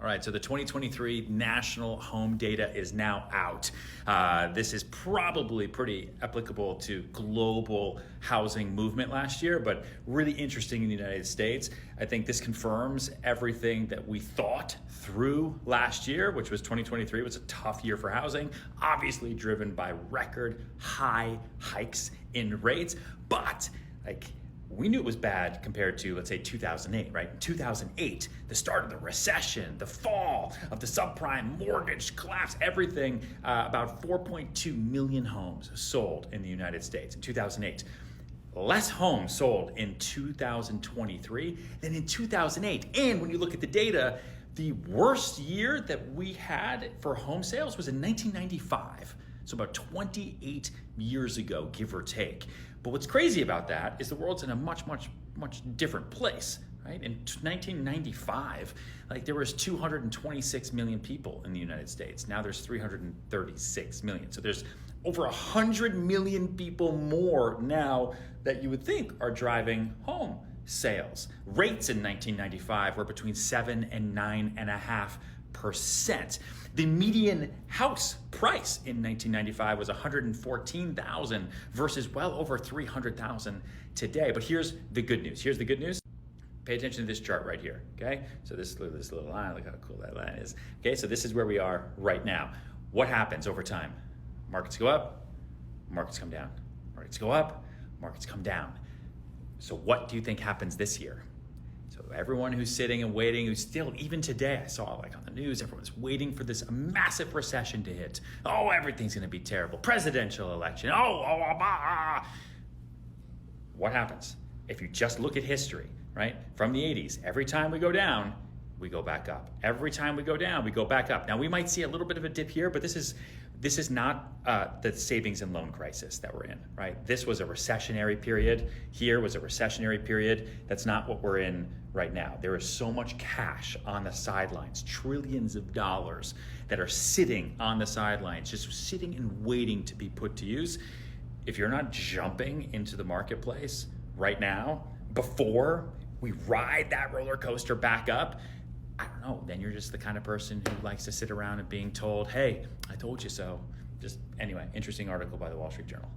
All right, so the 2023 national home data is now out. This is probably pretty applicable to global housing movement last year, but really interesting in the United States. I think this confirms everything that we thought through last year, which was 2023 was a tough year for housing, obviously driven by record high hikes in rates, but we knew it was bad compared to, let's say, 2008, right? In 2008, the start of the recession, the fall of the subprime mortgage collapse, everything, about 4.2 million homes sold in the United States in 2008. Less homes sold in 2023 than in 2008. And when you look at the data, the worst year that we had for home sales was in 1995. So about 28 years ago, give or take. But what's crazy about that is the world's in a much different place, right? In 1995, there was 226 million people in the United States. Now there's 336 million. So there's over 100 million people more now that you would think are driving home sales. Rates in 1995 were between 7 and 9.5%. The median house price in 1995 was $114,000 versus well over $300,000 today. But here's the good news. Pay attention to this chart right here, okay? So this little line, look how cool that line is. Okay, so this is where we are right now. What happens over time? Markets go up, markets come down. Markets go up, markets come down. So what do you think happens this year? So everyone who's sitting and waiting, who's still, even today, I saw on the news, everyone's waiting for this massive recession to hit. Oh, everything's gonna be terrible. Presidential election, What happens? If you just look at history, right? From the 80s, every time we go down, we go back up. Every time we go down, we go back up. Now we might see a little bit of a dip here, but this is not the savings and loan crisis that we're in, right? This was a recessionary period. Here was a recessionary period. That's not what we're in right now. There is so much cash on the sidelines, trillions of dollars that are sitting on the sidelines, just sitting and waiting to be put to use. If you're not jumping into the marketplace right now, before we ride that roller coaster back up, I don't know, then you're just the kind of person who likes to sit around and being told, hey, I told you so. Just anyway, interesting article by the Wall Street Journal.